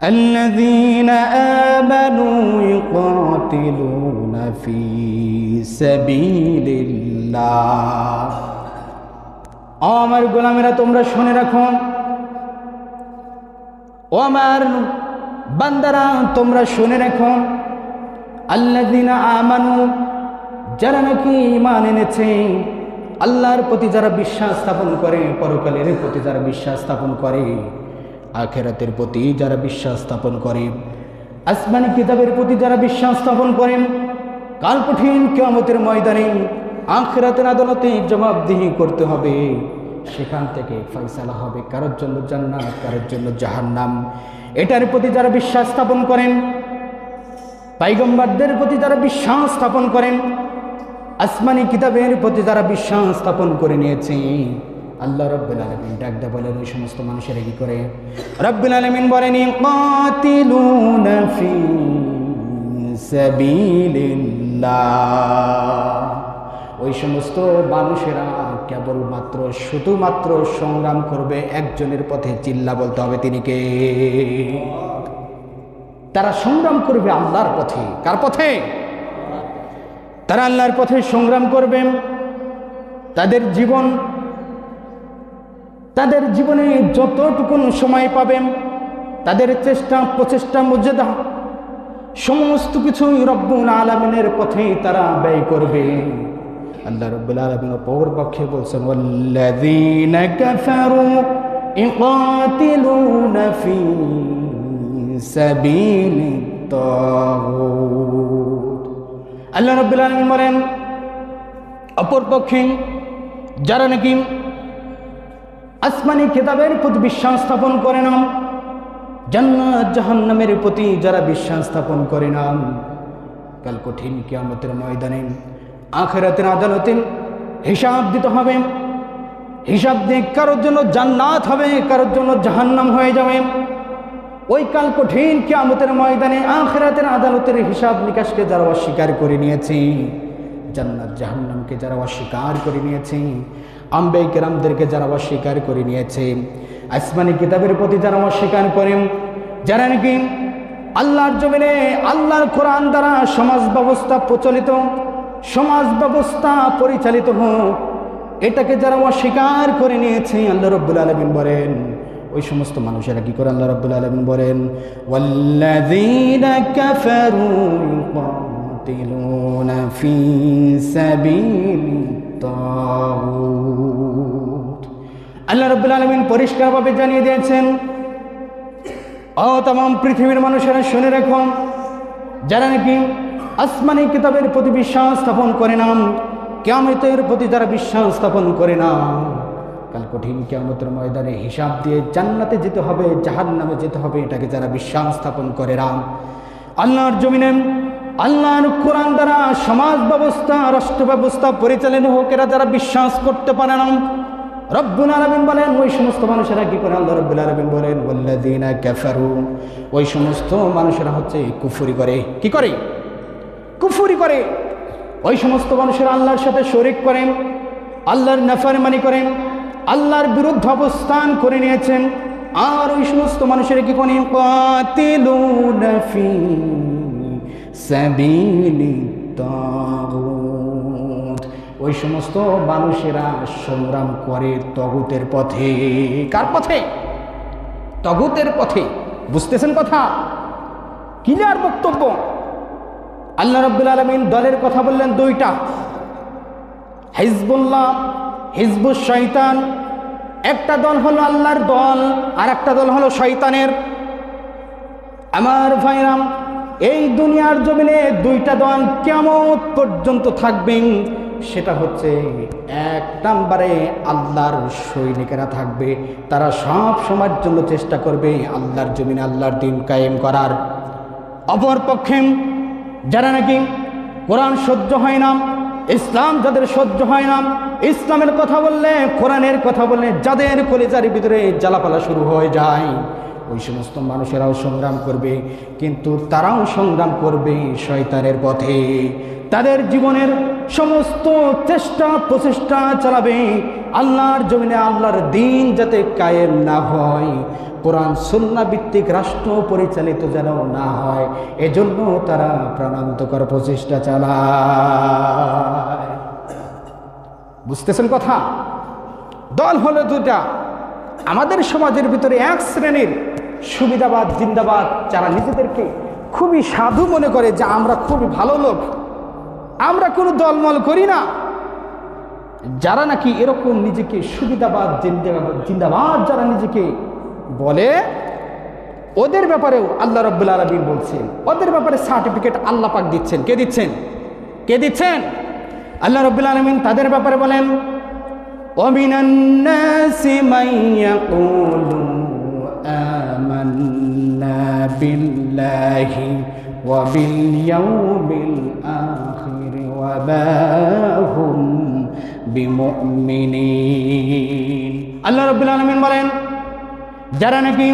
الذين آمنوا يقاتلون في سبيل الله আমার গোলামেরা তোমরা শুনে রাখো ও আমার বান্দারা তোমরা শুনে রাখো আল্লাযীনা আমানু যারা নাকি ঈমান এনেছে আল্লাহর প্রতি যারা বিশ্বাস স্থাপন করে পরকালের প্রতি যারা বিশ্বাস স্থাপন করে আখিরাতের প্রতি যারা বিশ্বাস স্থাপন করে আসমানি কিতাবের প্রতি যারা বিশ্বাস স্থাপন করেন কাল কঠিন কিয়ামতের ময়দানে আখিরাতের আদালতে জবাবদিহি করতে হবে সেখান থেকে ফয়সালা হবে কারোর জন্য জান্নাত কারোর জন্য জাহান্নাম এটার প্রতি যারা বিশ্বাস স্থাপন করেন পয়গম্বরদের প্রতি যারা বিশ্বাস স্থাপন করেন আসমানি কিতাবের প্রতি যারা বিশ্বাস স্থাপন করে নিয়েছে আল্লাহ রাব্বুল আলামিন ডাকতে বলেন ওই সমস্ত মানুষেরা কি করে রাব্বুল আলামিন বলেন কাতিলুনা ফি সাবিলিল্লাহ ওই সমস্ত মানুষেরা কেবলমাত্র শুধুমাত্র সংগ্রাম করবে একজনের পথে চিল্লা বলতে হবে তিনি কে তারা সংগ্রাম করবে আল্লাহর পথে কার পথে তারা আল্লাহর পথে সংগ্রাম করবেন তাদের জীবনে যতটুকু সময় পাবেন তাদের চেষ্টা প্রচেষ্টা মর্যাদা সমস্ত কিছুই রব্বুল আলামিনের পথে তারা ব্যয় করবে আল্লাহ রাব্বুল আলামিন অপর পক্ষে বলছেন ওয়াল্লাযীনা কাফারু ইকাতিলুনা ফি সাবিলিত তাগুত আল্লাহ রাব্বুল আলামিন বলেন অপর পক্ষে যারা নাকি আসমানি কিতাবের প্রতি বিশ্বাস স্থাপন করে না জান্নাত জাহান্নামের প্রতি যারা বিশ্বাস স্থাপন করে না কাল কঠিন কিয়ামতের ময়দানে আখিরাতের আদালতে হিসাব দিতে হবে হিসাব দিয়ে কারোর জন্য জান্নাত হবে কারোর জন্য জাহান্নাম হয়ে যাবে ওই কাল কঠিন কিয়ামতের ময়দানে আখিরাতের আদালতের হিসাব নিকাশকে যারা অস্বীকার করে নিয়েছে জান্নাত জাহান্নামকে যারা অস্বীকার করে নিয়েছে আম্বিয়া কিরামদেরকে যারা অস্বীকার করে নিয়েছে আসমানি কিতাবের প্রতি যারা অস্বীকার করেন যারা নাকি আল্লাহর জমিনে আল্লাহর কোরআন দ্বারা সমাজ ব্যবস্থা প্রচলিত সমাজ ব্যবস্থা পরিচালিত হোক এটাকে যারা অস্বীকার করে নিয়েছে আল্লাহ রাব্বুল আলামিন বলেন ওই সমস্ত মানুষেরা কি করে আল্লাহ রাব্বুল আলামিন বলেন ওয়াল্লাযীনা কাফারু ইউকাতিলুনা ফি সাবিলিত তাগুত আল্লাহ রাব্বুল আলামিন পরিষ্কারভাবে জানিয়ে দিয়েছেন ও तमाम পৃথিবীর মানুষেরা শুনে রাখো যারা নাকি আসমানি কিতাবের প্রতি বিশ্বাস স্থাপন করে না কিয়ামতের প্রতি যারা বিশ্বাস স্থাপন করে না কাল কঠিন কিয়ামতের ময়দানে হিসাব দিয়ে জান্নাতে যেতে হবে জাহান্নামে যেতে হবে এটাকে যারা বিশ্বাস স্থাপন করে না আল্লাহর জমিনে আল্লাহর কোরআন দ্বারা সমাজ ব্যবস্থা রাষ্ট্র ব্যবস্থা পরিচালনা হোক এরা যারা বিশ্বাস করতে পারে না রব্বুল আলামিন বলেন ওই সমস্ত মানুষেরা কি করে আল্লাহ রাব্বুল আলামিন বলেন ওয়াল্লাযীনা কাফারু ওই সমস্ত মানুষেরা হচ্ছে কুফরি করে কি করে কুফরি করে ওই সমস্ত মানুষেরা আল্লাহর সাথে শরীক করেন আল্লাহর নাফরমানি করেন আল্লাহর বিরুদ্ধে অবস্থান করে নিয়েছেন আর ওই সমস্ত মানুষেরা কি করে কাতিলুনা ফি সাবিলিত তাগুত ওই সমস্ত মানুষেরা সংগ্রাম করে তাগুতের পথে কার পথে তাগুতের পথে বুঝতেছেন কথা ক্লিয়ার বক্তব্য আল্লাহ রাব্বুল আলামিন দলের কথা বললেন দুইটা হিজবুল্লাহ হিজবুশ শয়তান একটা দল হলো আল্লাহর দল আর একটা দল হলো শয়তানের আমার ভাইরা এই দুনিয়ার জমিনে দুইটা দল কিয়ামত পর্যন্ত থাকবেন সেটা হচ্ছে এক নম্বরে আল্লাহর সৈনিকেরা থাকবে তারা সব সময়ের জন্য চেষ্টা করবে আল্লাহর জমিনে আল্লাহর দ্বীন কায়েম করার অপর পক্ষে যারা নাকি কোরআন সহ্য হয় না ইসলাম যাদের সহ্য হয় না ইসলামের কথা বললে কোরআনের কথা বললে যাদের কলিজার ভিতরে জ্বালাপালা শুরু হয়ে যায় ওই সমস্ত মানুষেরাও সংগ্রাম করবে, কিন্তু তারাও সংগ্রাম করবে শয়তানের পথে। তাদের জীবনের সমস্ত চেষ্টা প্রচেষ্টা চালাবে আল্লাহর জমিনে আল্লাহর দিন যাতে কায়েম না হয়, কোরআন সুন্নাহ ভিত্তিক রাষ্ট্র পরিচালিত যেন না হয়, এজন্য তারা প্রাণান্তকর প্রচেষ্টা চালায়। বুঝতেছেন কথা? দল হলো দুটা। আমাদের সমাজের ভিতরে এক শ্রেণীর সুবিধাবাদ জিন্দাবাদ, যারা নিজেদেরকে খুবই সাধু মনে করে যে আমরা খুবই ভালো লোক, আমরা কোনো দলমল করি না। যারা নাকি এরকম নিজেকে সুবিধাবাদ জিন্দাবাদ যারা নিজেকে বলে, ওদের ব্যাপারেও আল্লাহ রাব্বুল আলামিন বলছেন, ওদের ব্যাপারে সার্টিফিকেট আল্লাহ পাক দিচ্ছেন। কে দিচ্ছেন? কে দিচ্ছেন? আল্লাহ রাব্বুল আলামিন তাদের ব্যাপারে বলেন, ওয়ামিনান নাসি মান ইয়াকুলু আমান্না বিল্লাহি ওয়া বিল ইয়াউমিল আখির ওয়া মা হুম বিমুমিনিন। আল্লাহ রাব্বুল আলামিন বলেন, যারা নাকি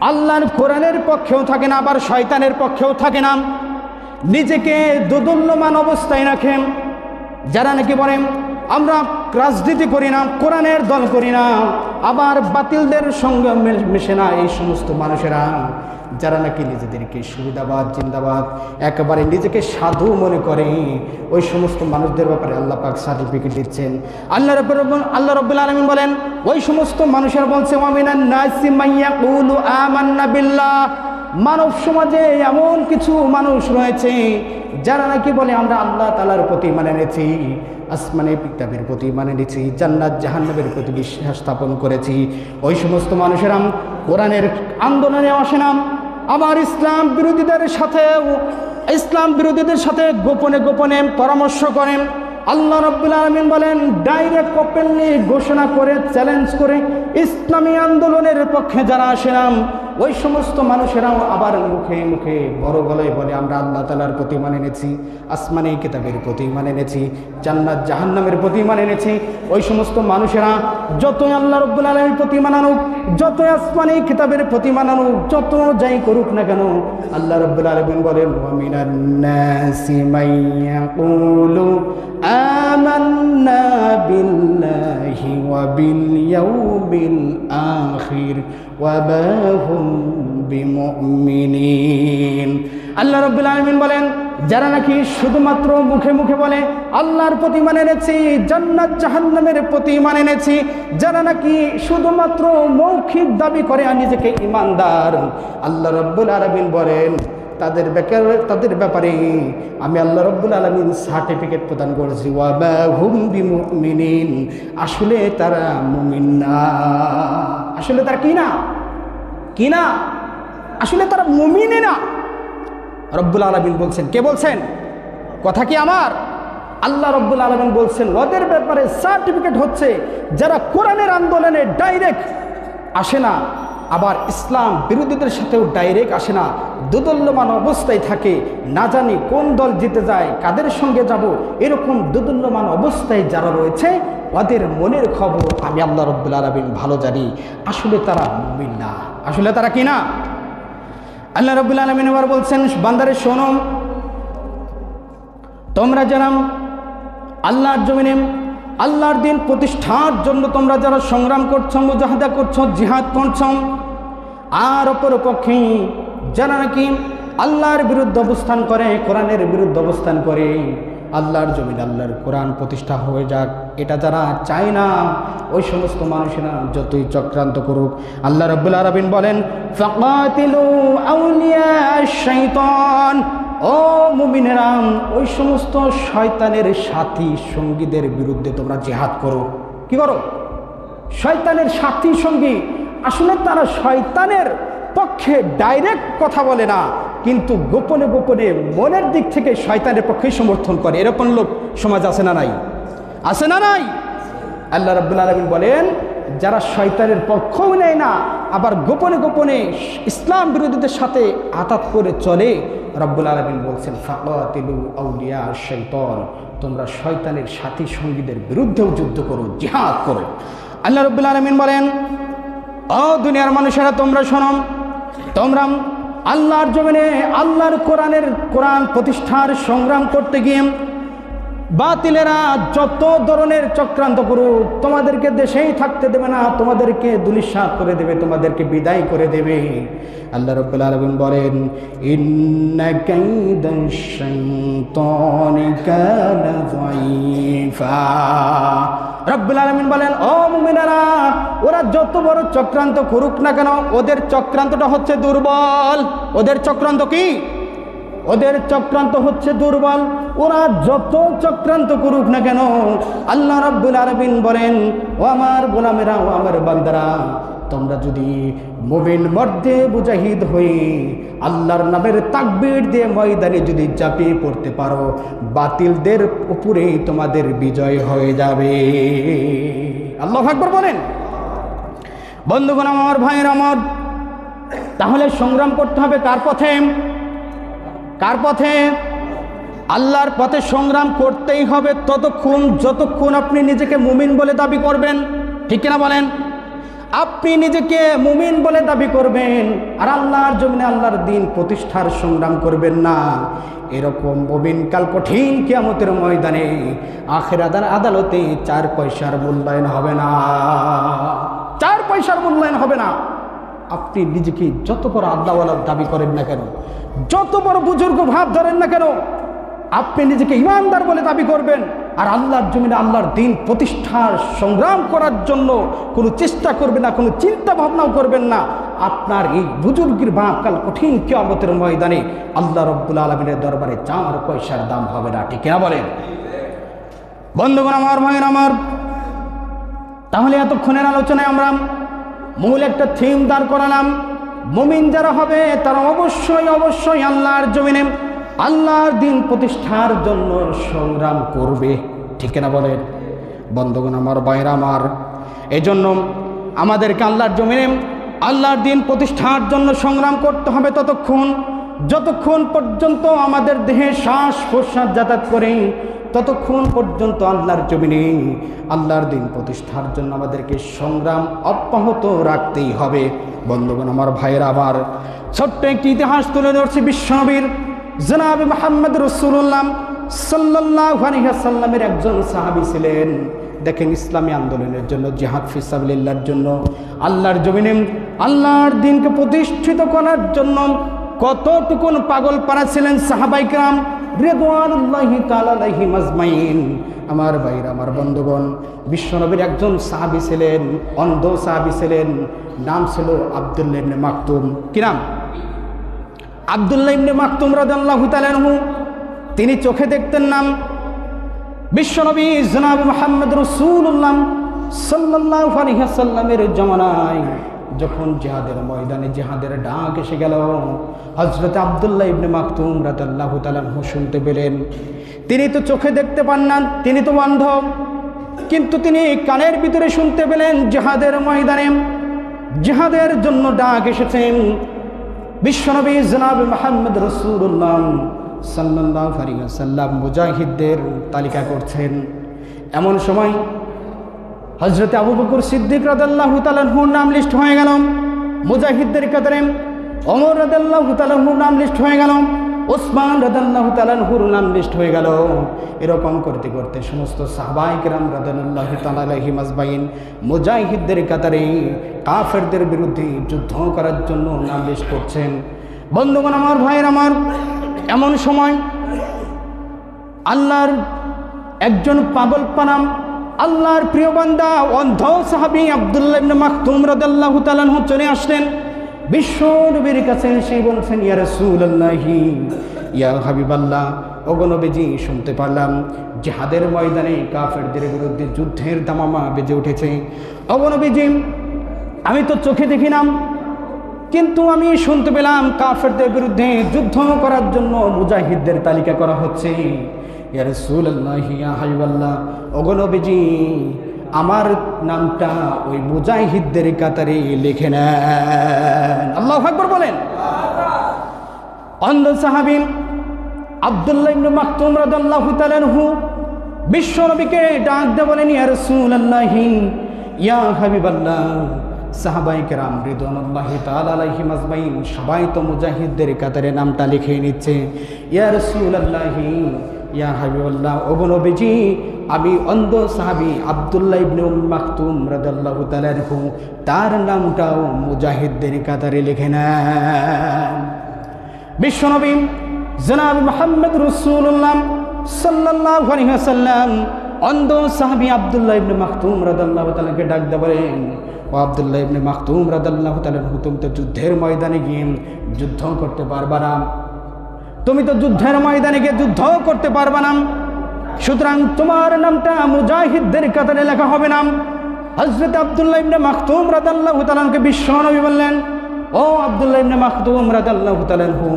আল্লাহর কোরআনের পক্ষেও থাকে না, আবার শয়তানের পক্ষেও থাকে না, নিজেকে দোদুল্যমান অবস্থায় রাখেন, যারা নাকি বলেন আমরা রাজনীতি করি না, কোরআনের দল করি না, আবার বাতিলদের সঙ্গে মিশে না, এই সমস্ত মানুষেরা যারা নাকি নিজেদেরকে সুবিধাবাদ জিন্দাবাদ একেবারে নিজেকে সাধু মনে করে, ওই সমস্ত মানুষদের ব্যাপারে আল্লাহ পাক সার্টিফিকেট দিচ্ছেন। আল্লাহ রাব্বুল আলামিন বলেন, ওই সমস্ত মানুষেরা বলছে ওয়ামিনান নাসি মান ইয়াকুলু আমান্না বিল্লাহ, মানব সমাজে এমন কিছু মানুষ রয়েছে যারা নাকি বলে আমরা আল্লাহ তাআলার প্রতি মানে এনেছি, আসমানে কিতাবের প্রতি মানে নিয়েছি, জান্নাত জাহান্নামের প্রতি বিশ্বাস স্থাপন করেছি। ওই সমস্ত মানুষেরা কোরআনের আন্দোলনে আসে না, আবার ইসলাম বিরোধীদের সাথে গোপনে গোপনে পরামর্শ করেন। আল্লাহ রাব্বুল আলামিন বলেন, ডাইরেক্ট ওপেনলি ঘোষণা করে চ্যালেঞ্জ করে ইসলামী আন্দোলনের পক্ষে যারা আসে না, ওই সমস্ত মানুষেরাও আবার মুখে মুখে বড় গলায় বলে আমরা আল্লাহ তাআলার প্রতি মানে এনেছি, আসমানি কিতাবের প্রতি মানে এনেছি, জান্নাত জাহান্নামের প্রতি মানে এনেছি। ওই সমস্ত মানুষেরা যতই আল্লাহ রাব্বুল আলামিনের প্রতি মানানুক, যতই আসমানি কিতাবের প্রতি মানানুক, যত যাই করুক না কেন, আল্লাহ রাব্বুল আলামিন বলেন ওয়ামিনান নাসি মান ইয়াকুলু আমান্না বিল্লাহি ওয়া বিল ইয়াউমিল আখির ওয়া মা হুম বিমুমিনিন। আল্লাহ রাব্বুল আলামিন বলেন, যারা নাকি শুধুমাত্র মুখে মুখে বলে আল্লাহর প্রতি মানে এনেছি, জান্নাত জাহান্নামের প্রতি মানে এনেছি, যারা নাকি শুধুমাত্র মৌখিক দাবি করে নিজেকে ঈমানদার, আল্লাহ রাব্বুল আলামিন বলেন তাদের ব্যাপারে আমি আল্লাহ রাব্বুল আলামিন সার্টিফিকেট প্রদান করেছি, ওয়া মা হুম বিমুমিনিন, আসলে তারা মুমিন না। আসলে তারা কি না আসলে তারা মুমিনই না। রব্বুল আলামিন বলছেন, কে বলছেন? কথা কি আমার? আল্লাহ রব্বুল আলামিন বলছেন, ওদের ব্যাপারে সার্টিফিকেট হচ্ছে যারা কোরআনের আন্দোলনে ডাইরেক্ট আসে না, আবার ইসলাম বিরোধীদের সাথেও ডাইরেক্ট আসে না, দোদুল্যমান অবস্থায় থাকে, না জানি কোন দল জিতে যায়, কাদের সঙ্গে যাব, এরকম দোদুল্যমান অবস্থায় যারা রয়েছে, ওদের মনের খবর আমি আল্লাহ রাব্বুল আলামিন ভালো জানি, আসলে তারা মুমিন না। আসলে তারা কি না? আল্লাহ রাব্বুল আলামিন আবার বলছেন, বান্দারে শোনো, তোমরা যারা আল্লাহর জমিনে আল্লাহর দিন প্রতিষ্ঠার জন্য তোমরা যারা সংগ্রাম করছো, মুজাহাদা করছো, জিহাদ করছো, আর অপরপক্ষে যারা নাকি আল্লাহর বিরুদ্ধে অবস্থান করে, কোরআনের বিরুদ্ধে অবস্থান করে, আল্লাহর জমিন আল্লাহর কোরআন প্রতিষ্ঠা হয়ে যাক এটা যারা চায় না, ওই সমস্ত মানুষেরা যতই চক্রান্ত করুক, আল্লাহ রাব্বুল আলামিন বলেন ফাকাতিলু আউলিয়া শাইতান, ও মুমিনেরা ওই সমস্ত শয়তানের সাথী সঙ্গীদের বিরুদ্ধে তোমরা জিহাদ করো। কি করো? শয়তানের সাথী সঙ্গী, আসলে তারা শয়তানের পক্ষে ডাইরেক্ট কথা বলে না, কিন্তু গোপনে গোপনে মনের দিক থেকে শয়তানের পক্ষেই সমর্থন করে। এরকম লোক সমাজ আছে না নাই? আছে না নাই? আল্লাহ রাব্বুল আলামিন বলেন, যারা শয়তানের পক্ষও নেয় না, আবার গোপনে গোপনে ইসলাম বিরোধীদের সাথে আতাত করে চলে, রাব্বুল আলামিন বলছেন ফাকাতিলু আউলিয়া শাইতান, তোমরা শয়তানের সাথী সঙ্গীদের বিরুদ্ধেও যুদ্ধ করো, জিহাদ করো। আল্লাহ রাব্বুল আলামিন বলেন ও দুনিয়ার মানুষেরা তোমরা শোনো, তোমরা আল্লাহর জমিনে আল্লাহর কোরআন প্রতিষ্ঠার সংগ্রাম করতে গিয়ে বাতিলেরা যত ধরনের চক্রান্ত করুক তোমাদেরকে দেশেই থাকতে দেবে না, তোমাদেরকে দুলিশাত করে দেবে, তোমাদেরকে বিদায় করে দেবে। আল্লাহ রাব্বুল আলামিন বলেন ইন্না কাইদাশ শাইতানি কানা যায়ীফা। রাব্বুল আলামিন বলেন ও মুমিনেরা, ওরা যত বড় চক্রান্ত করুক না কেন ওদের চক্রান্তটা হচ্ছে দুর্বল। ওদের চক্রান্ত কি? ওদের চক্রান্ত হচ্ছে দুর্বল। ওরা যত চক্রান্ত করুক না কেন আল্লাহ রাব্বুল আলামিন বলেন ও আমার গোলামেরা, ও আমার বান্দারা, তোমরা যদি মুমিন মর্দে মুজাহিদ হয়ে আল্লাহর নামের তাকবীর দিয়ে ময়দানে যদি ঝাঁপিয়ে পড়তে পারো, বাতিলদের উপরেই তোমাদের বিজয় হয়ে যাবে। আল্লাহু আকবার বলেন। বন্ধুগণ আমার, ভাইয়ের আমার, তাহলে সংগ্রাম করতে হবে কার পথে? কার পথে? আল্লাহর পথে সংগ্রাম করতেই হবে ততক্ষণ যতক্ষণ আপনি নিজেকে মুমিন বলে দাবি করবেন। ঠিক কিনা বলেন? আপনি নিজেকে মুমিন বলে দাবি করবেন আর আল্লাহর জমিনে আল্লাহর দিন প্রতিষ্ঠার সংগ্রাম করবেন না, এরকম মুমিন কাল কঠিন কিয়ামতের ময়দানে আখিরাত আদালতে 4 পয়সার মূল্যায়ন হবে না। 4 পয়সার মূল্যায়ন হবে না। আপনি নিজেকে যত বড় আল্লাহওয়ালার দাবি করেন না কেন, যত বড় বুজুর্গ ভাব ধরেন না কেন, আপনি নিজেকে ইমানদার বলে দাবি করবেন আর আল্লাহর জমিনে আল্লাহর দিন প্রতিষ্ঠার সংগ্রাম করার জন্য কোনো চেষ্টা করবেন না, কোনো চিন্তা ভাবনাও করবেন না, আপনার এই বুজুর্গের ভাব কাল কঠিন কিয়ামতের ময়দানে আল্লাহ রাব্বুল আলামিনের দরবারে 4 পয়সার দাম হবে না। ঠিক কিনা বলেন? বন্ধুগণ আমার, ভাইয়ের আমার, তাহলে এতক্ষণের আলোচনায় আমরা মূল একটা থিম দাঁড় করালাম। মুমিন যারা হবে তারা অবশ্যই অবশ্যই আল্লাহর জমিনে আল্লাহর দিন প্রতিষ্ঠার জন্য সংগ্রাম করবে। ঠিক না বলেন? বন্ধুগণ আমার, ভাইরা আমার, এই জন্য আমাদেরকে আল্লাহর জমিনে আল্লাহর দিন প্রতিষ্ঠার জন্য সংগ্রাম করতে হবে যতক্ষণ পর্যন্ত আমাদের দেহে শ্বাস প্রশ্বাস যাতায়াত করে, ততক্ষণ পর্যন্ত আল্লাহর জমিনে আল্লাহর দিন প্রতিষ্ঠার জন্য আমাদেরকে সংগ্রাম অব্যাহত রাখতেই হবে। বন্ধুগণ আমার, ভাইয়েরা আমার, ছোট্ট একটি ইতিহাস তুলে ধরছি। বিশ্বনবীর জনাব মুহাম্মদ রাসূলুল্লাহ সাল্লাল্লাহু আলাইহি ওয়াসাল্লামের একজন সাহাবী ছিলেন। দেখেন, ইসলামী আন্দোলনের জন্য, জিহাদ ফি সাবিলিল্লাহর জন্য, আল্লাহর জমিনে আল্লাহর দিনকে প্রতিষ্ঠিত করার জন্য কতটুকুন পাগল পারা ছিলেন সাহাবায়ে কেরাম রিদওয়ানুল্লাহি তাআলা আলাইহিম আজমাইন। আমার ভাইরা, আমার বন্ধুগণ, বিশ্বনবীর একজন সাহাবী ছিলেন, অন্ধ সাহাবী ছিলেন, নাম ছিল আব্দুল্লাহ ইবনে মাকতুম। কি নাম? আব্দুল্লাহ ইবনে মাকতুম রাদিয়াল্লাহু তাআলা আনহু। তিনি চোখে দেখতেন না। বিশ্বনবী জনাব মুহাম্মদ রাসূলুল্লাহ সাল্লাল্লাহু আলাইহি ওয়াসাল্লামের জামানায় যখন জিহাদের ময়দানে জিহাদের ডাক এসে গেল, হযরত আব্দুল্লাহ ইবনে মাকতুম রাদিয়াল্লাহু তাআলা আনহু শুনতে পেলেন। তিনি তো চোখে দেখতে পান না, তিনি তো অন্ধ, কিন্তু তিনি কানের ভিতরে শুনতে পেলেন জিহাদের ময়দানে জিহাদের জন্য ডাক এসেছেন। বিশ্বনবী জনাব মুহাম্মদ রাসূলুল্লাহ সাল্লাল্লাহু আলাইহি ওয়াসাল্লাম মুজাহিদদের তালিকা করছেন। এমন সময় হযরত আবু বকর সিদ্দিক রাদিয়াল্লাহু তাআলা আনহুর নাম লিস্ট হয়ে গেল মুজাহিদদের কাতারে। ওমর রাদিয়াল্লাহু তাআলা আনহুর নাম লিস্ট হয়ে গেল, ওসমান রাদিয়াল্লাহু তাআলা আনহুর নাম লিস্ট হয়ে গেল। এরকম করতে করতে সমস্ত সাহাবায়ে কেরাম রাদিয়াল্লাহু তাআলা আলাইহিম আজমাইন মুজাহিদদের কাতারে কাফেরদের বিরুদ্ধে যুদ্ধ করার জন্য নাম লিস্ট করছেন। বন্ধুগণ আমার, ভাইয়ের আমার, এমন সময় আল্লাহর একজন পাগল পানাম আল্লাহর প্রিয় বান্দা অন্ধ সাহাবী আব্দুল্লাহ ইবনে মাকতুম রাদিয়াল্লাহু তাআলা আনহু চলে আসলেন। বিশ্ব নবীর কাছে এসে বলছেন, ইয়া রাসূলুল্লাহি, ইয়া হাবিবাল্লাহ, ওগো নবীজি, শুনতে পারলাম জিহাদের ময়দানে কাফেরদের বিরুদ্ধে যুদ্ধের দামামা বেজে উঠেছে। ওগো নবীজি, আমি তো চোখে দেখি না, কিন্তু আমি শুনতে পেলাম কাফেরদের বিরুদ্ধে যুদ্ধ করার জন্য মুজাহিদদের তালিকা করা হচ্ছে। ইয়া রাসূলুল্লাহি, ইয়া হাবিবাল্লাহ, ওগো নবীজি, আমার নামটা ওই মুজাহিদদের কাতারে লিখে নেন। আল্লাহু আকবার বলেন। অন্ধ সাহাবী আব্দুল্লাহ ইবনে মাকতুম রাদিয়াল্লাহু তাআলা আনহু বিশ্ব নবীকে ডাক দিয়ে বলেন, ইয়া রাসূলুল্লাহি, ইয়া হাবিবাল্লাহ, সাহাবায়ে কেরাম রিদওয়ানুল্লাহি তাআলা আলাইহিম আজমাইন সবাই তো মুজাহিদদের কাতারে নামটা লিখে নিচ্ছে। ইয়া রাসূলুল্লাহি ইয়া হাবিবাল্লাহ, ওগো নবীজি, আমি অন্ধ সাহাবী আব্দুল্লাহ ইবনে মাকতুম রাদিয়াল্লাহু তাআলা আনহু, তার নামটাও মুজাহিদদের কাতারে লিখে নেন। বিশ্বনবী জনাব মুহাম্মদ রাসূলুল্লাহ সাল্লাল্লাহু আলাইহি ওয়াসাল্লাম অন্ধ সাহাবী আব্দুল্লাহ ইবনে মাকতুম রাদিয়াল্লাহু তাআলাকে ডাক দিয়ে বলেন, ও আব্দুল্লাহ ইবনে মাকতুম রাদিয়াল্লাহু তাআলা আনহু, তুমি তো যুদ্ধের ময়দানে গিয়ে যুদ্ধ করতে পারবা না, তুমি তো যুদ্ধের ময়দানে গিয়ে যুদ্ধ করতে পারবা না, সুতরাং তোমার নামটা মুজাহিদদের কাতারে লেখা হবে না। হযরত আব্দুল্লাহ ইবনে মাকতুম রাদিয়াল্লাহু তাআলা আনহুকে বিশ্বনবী বললেন, ও আব্দুল্লাহ ইবনে মাকতুম রাদিয়াল্লাহু তাআলা আনহু,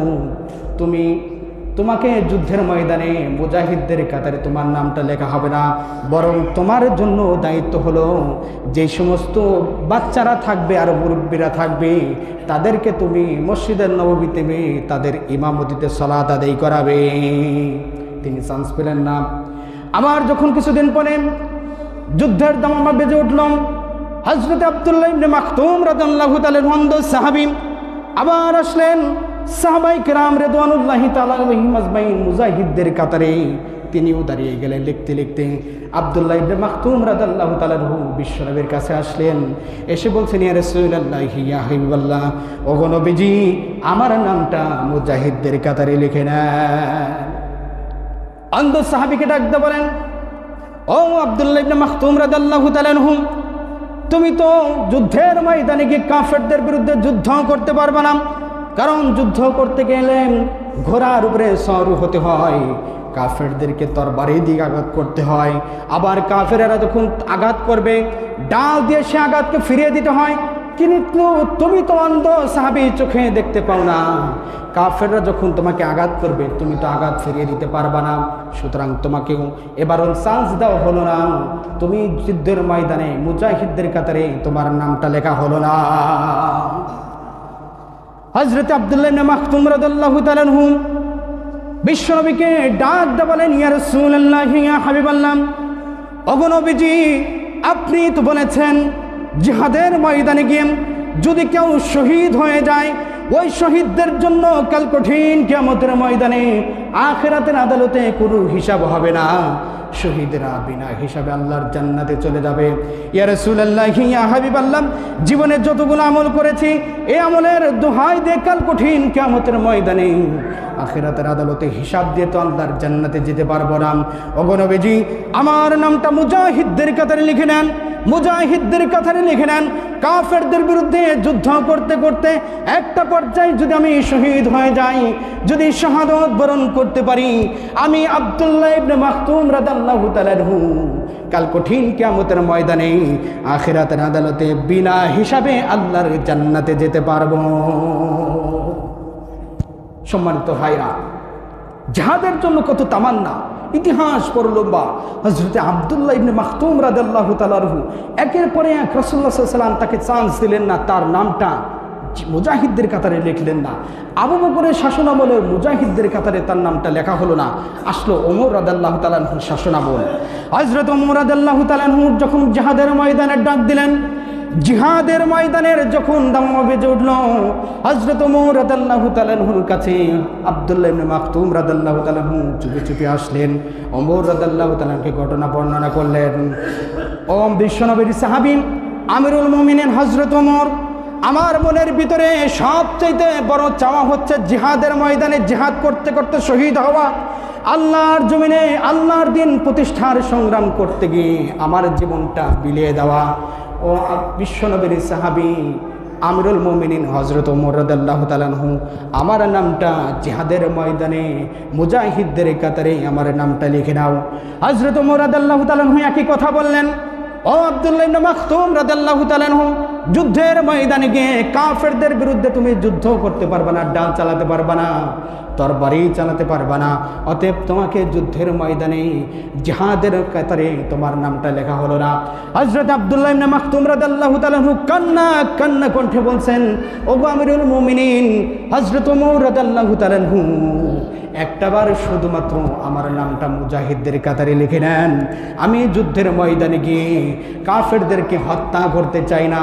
তোমাকে যুদ্ধের ময়দানে মুজাহিদদের কাতারে তোমার নামটা লেখা হবে না, বরং তোমার জন্য দায়িত্ব হলো যে সমস্ত বাচ্চারা থাকবে আর মুরব্বীরা থাকবে তাদেরকে তুমি মসজিদের নববীতে তাদের ইমামতিতে সালাত আদায় করাবে। তিনি চান্স পেলেন না। আবার যখন কিছুদিন পরে যুদ্ধের দামামা বেজে উঠল, হযরত আব্দুল্লাহ ইবনে মাকতুম রাদিয়াল্লাহু তাআলা আনহু সাহাবী আবার আসলেন সাহাবায়ে কেরাম রিদওয়ানুল্লাহি তাআলা আলাইহিম আজমাইন মুজাহিদদের কাতারে। তিনিও দাঁড়িয়ে গেলেন লিখতে লিখতে। আব্দুল্লাহ ইবনে মাকতুম রাদিয়াল্লাহু তাআলা আনহু বিশ্বনবীর কাছে আসলেন, এসে বলছেন, ইয়া রাসূলুল্লাহি ইয়া হাবিবাল্লাহ, ওগো নবীজি, আমার নামটা মুজাহিদদের কাতারে লিখে নেন। অন্ধ সাহাবীকে ডাক দিয়ে বলেন, ও আব্দুল্লাহ ইবনে মাকতুম রাদিয়াল্লাহু তাআলা আনহু, তুমি তো যুদ্ধের ময়দানে গিয়ে কাফেরদের বিরুদ্ধে যুদ্ধ করতে পারবে না, কারণ যুদ্ধ করতে গেলে ঘোড়ার উপরে সওয়ার হতে হয়, কাফেরদেরকে তরবারি দিয়ে আঘাত করতে হয়, আবার কাফেরেরা যখন আঘাত করবে ডাল দিয়ে সে আঘাতকে ফিরিয়ে দিতে হয়। কিন্তু তুমি তো অন্ধ সাহাবী, চোখে দেখতে পাও না, কাফেররা যখন তোমাকে আঘাত করবে তুমি তো আঘাত ফিরিয়ে দিতে পারবা না, সুতরাং তোমাকেও এবারও চান্স দেওয়া হলো না, তুমি যুদ্ধের ময়দানে মুজাহিদদের কাতারে তোমার নামটা লেখা হলো না। হযরত আব্দুল্লাহ ইবনে মাকতুম রাদিয়াল্লাহু তাআলা আনহু বিশ্বনবীকে ডাক দিয়ে বলেন, ইয়া রাসূলুল্লাহ ইয়া হাবিবাল্লাহ, ওগো নবীজি, আপনি তো বলেছেন জিহাদের ময়দানে গিয়ে যদি কেউ শহীদ হয়ে যায় ওই শহীদদের জন্য কাল কঠিন কিয়ামতের ময়দানে আখিরাতের আদালতে কোনো হিসাব হবে না, শহীদরা বিনা হিসাবে আল্লাহর জান্নাতে চলে যাবে। ইয়া রাসূলুল্লাহ ইয়া হাবিবাল্লাহ, জীবনে যতগুলো আমল করেছি এই আমলের দোহাই দিয়ে কাল কঠিন কিয়ামতের ময়দানে আখিরাতের আদালতে হিসাব দিয়ে তো আল্লাহর জান্নাতে যেতে পারবো না। ওগো নবীজি, আমার নামটা মুজাহিদদের কাতারে লিখে নেন, মুজাহিদদের কাতারে লিখে নেন। কাফেরদের বিরুদ্ধে যুদ্ধ করতে করতে একটা পর্যায়ে যদি আমি শহীদ হয়ে যাই, যদি শাহাদাত বরণ করতে পারি, আমি আব্দুল্লাহ ইবনে মাকতুম রাদিয়াল্লাহু তাআলা আনহু কাল কঠিন কিয়ামতের ময়দানে আখিরাতের আদালতে বিনা হিসাবে আল্লাহর জান্নাতে যেতে পারবো। সম্মানিত ভাইরা, জিহাদের জন্য কত তামান্না, ইতিহাস বড় লম্বা। হযরত আব্দুল্লাহ ইবনে মাকতুম রাদিয়াল্লাহু তাআলা আনহু একের পরে এক রাসূলুল্লাহ সাল্লাল্লাহু আলাইহি ওয়াসাল্লাম তাকে চান্স দিলেন না, তার নামটা মুজাহিদদের কাতারে লিখলেন না। আবু বকরের শাসনামলে মুজাহিদদের কাতারে তার নামটা লেখা হলো না, আসলো ওমর রাদিয়াল্লাহু তাআলা আনহুর শাসনামল। হযরত ওমর রাদিয়াল্লাহু তাআলা আনহু যখন জিহাদের ময়দানে ডাক দিলেন, জিহাদের ময়দানের যখন দামামা বেজে উঠল, হযরত ওমর রাদিয়াল্লাহু তাআলা আনহুর কাছে আব্দুল্লাহ ইবনে মাকতুম রাদিয়াল্লাহু তাআলা আনহু চুপি চুপি আসলেন। ওমর রাদিয়াল্লাহু তাআলা আনহুকে ঘটনা বর্ণনা করলেন। ও বিশ্বনবীর সাহাবী আমিরুল মুমিনিন হযরত ওমর, আমার মনের ভিতরে সবচাইতে বড় চাওয়া হচ্ছে জিহাদের ময়দানে জিহাদ করতে করতে শহীদ হওয়া, আল্লাহর জমিনে আল্লাহর দিন প্রতিষ্ঠার সংগ্রাম করতে গিয়ে আমার জীবনটা বিলিয়ে দেওয়া। ও বিশ্বনবীর সাহাবী আমিরুল মুমিনিন হযরত ওমর রাদিয়াল্লাহু তাআলা আনহু, আমার নামটা জিহাদের ময়দানে মুজাহিদদের কাতারে আমার নামটা লিখে নাও। হযরত ওমর রাদিয়াল্লাহু তাআলা আনহু একই কথা বললেন। ও আব্দুল্লাহ ইবনে মাকতুম রাদিয়াল্লাহু তাআলা আনহু, যুদ্ধের ময়দানে গিয়ে কাফেরদের বিরুদ্ধে তুমি যুদ্ধ করতে পারবে না, ডাল চালাতে পারবে না, তরবারি চালাতে পারবে না, অতএব তোমাকে যুদ্ধের ময়দানে জিহাদের কাতারে তোমার নামটা লেখা হলো না। হযরত আব্দুল্লাহ ইবনে মাকতুম রাদিয়াল্লাহু তাআলা আনহু কান্না কণ্ঠে বলছেন, ওগো আমিরুল মুমিনিন হযরত ওমর রাদিয়াল্লাহু তাআলা আনহু, একটাবার শুধুমাত্র আমার নামটা মুজাহিদদের কাতারে লিখে নেন। আমি যুদ্ধের ময়দানে গিয়ে কাফেরদেরকে হত্যা করতে চাই না,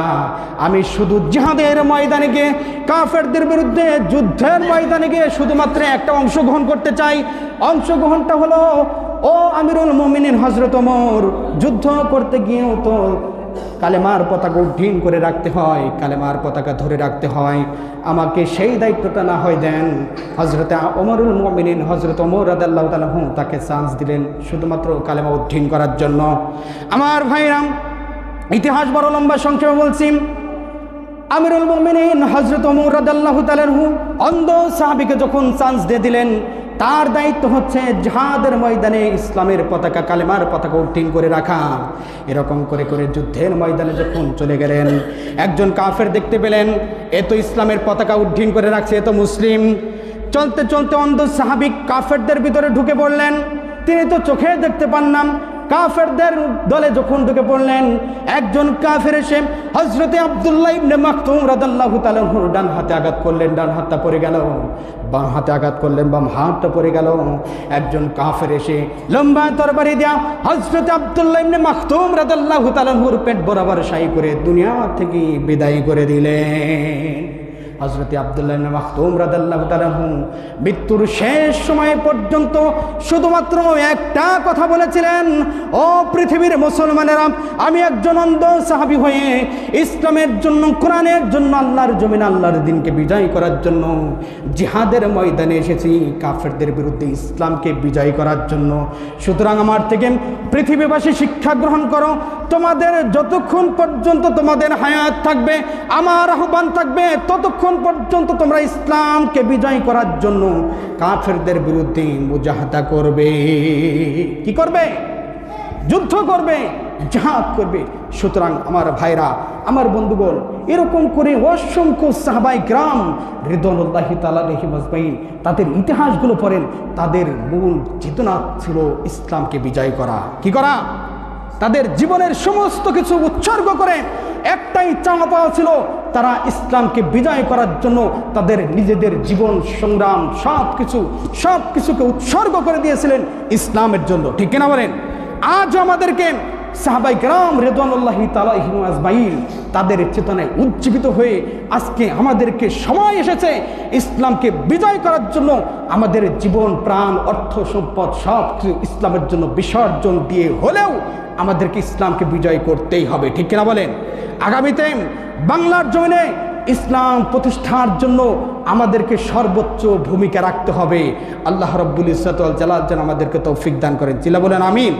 আমি শুধু জিহাদের ময়দানে গিয়ে কাফেরদের বিরুদ্ধে যুদ্ধের ময়দানে গিয়ে শুধুমাত্র একটা অংশগ্রহণ করতে চাই। অংশগ্রহণটা হলো, ও আমিরুল মুমিনিন হযরত ওমর, যুদ্ধ করতে গিয়েও তো কালেমার পতাকা উড্ডীন করে রাখতে হয়, কালেমার পতাকা ধরে রাখতে হয়। আমাকে সেই দায়িত্বটা না হয় দেন। হযরতে ওমরুল মুমিনিন হযরত ওমর রাদিয়াল্লাহু তাআলা তাকে চান্স দিলেন শুধুমাত্র কালেমা উড্ডীন করার জন্য। আমার ভাইরাম, ইতিহাস বড় লম্বা, সংক্ষেপে বলছি। আমিরুল মুমিনিন হযরত ওমর রাদিয়াল্লাহু তাআলা অন্ধ সাহাবীকে যখন চান্স দিয়ে দিলেন, তার দায়িত্ব হচ্ছে জিহাদের ময়দানে ইসলামের পতাকা, কালেমার পতাকা উড্ডীন করে রাখা। এরকম করে করে যুদ্ধের ময়দানে যখন চলে গেলেন, একজন কাফের দেখতে পেলেন এ তো ইসলামের পতাকা উড্ডীন করে রাখছে, এ তো মুসলিম। চলতে চলতে অন্ধ সাহাবী কাফেরদের ভিতরে ঢুকে পড়লেন। তিনি তো চোখে দেখতে পান না। কাফেরদের দলে যখন ঢুকে পড়লেন, একজন কাফের এসে হযরতে আব্দুল্লাহ ইবনে মাকতুম রাদিয়াল্লাহু তাআলা ডান হাতে আঘাত করলেন, ডান হাতটা পড়ে গেল। বাম হাতে আঘাত করলেন, বাম হাতটা পড়ে গেল। একজন কাফের এসে লম্বা তরবারি দিয়া হযরতে আব্দুল্লাহ ইবনে মাকতুম রাদিয়াল্লাহু তাআলা পেট বরাবর শাই করে দুনিয়া থেকে বিদায় করে দিলেন। হযরতে আব্দুল্লাহ ইবনে মাকতুম রাদিয়াল্লাহু তাআলা মৃত্যুর শেষ সময় পর্যন্ত শুধুমাত্র একটা কথা বলেছিলেন, ও পৃথিবীর মুসলমানেরা, আমি একজন অন্ধ সাহাবী হয়ে ইসলামের জন্য, কোরআনের জন্য, আল্লাহর জমিনে আল্লাহর দ্বীনকে বিজয় করার জন্য জিহাদের ময়দানে এসেছি, কাফেরদের বিরুদ্ধে ইসলামকে বিজয় করার জন্য। সুতরাং আমার থেকে পৃথিবীবাসী শিক্ষা গ্রহণ করো, তোমাদের যতক্ষণ পর্যন্ত তোমাদের হায়াত থাকবে, আমার আহ্বান থাকবে, ততক্ষণ পর্যন্ত তোমরা ইসলামকে বিজয় করার জন্য কাফেরদের বিরুদ্ধে মুজাহাদা করবে। কি করবে? যুদ্ধ করবে, জিহাদ করবে। সুতরাং আমার ভাইরা, আমার বন্ধুগণ, এরকম করে অসংখ্য সাহাবায়ে কেরাম রিদওয়ানুল্লাহি তাআলা আলাইহিম আজমাইন, তাদের ইতিহাসগুলো পড়েন। তাদের মূল চেতনা ছিল ইসলামকে বিজয় করা। কি করা? তাদের জীবনের সমস্ত কিছু উৎসর্গ করে একটাই চাওয়া পাওয়া ছিল, তারা ইসলামকে বিজয় করার জন্য তাদের নিজেদের জীবন সংগ্রাম সবকিছুকে উৎসর্গ করে দিয়েছিলেন ইসলামের জন্য। ঠিক কিনা বলেন? আজ আমাদেরকে সাহাবায়ে কেরাম রিদওয়ানুল্লাহি তাআলা আলাইহিম আজমাইন তাদের চেতনায় উজ্জীবিত হয়ে আজকে আমাদেরকে সময় এসেছে ইসলামকে বিজয় করার জন্য আমাদের জীবন, প্রাণ, অর্থ, সম্পদ সব কিছু ইসলামের জন্য বিসর্জন দিয়ে হলেও আমাদেরকে ইসলামকে বিজয় করতেই হবে। ঠিক কিনা বলেন? আগামীতে বাংলার জমিনে ইসলাম প্রতিষ্ঠার জন্য আমাদেরকে সর্বোচ্চ ভূমিকা রাখতে হবে। আল্লাহ রাব্বুল ইজ্জত ওয়াল জালাল যেন আমাদেরকে তৌফিক দান করেন। চিল্লা বলেন আমিন।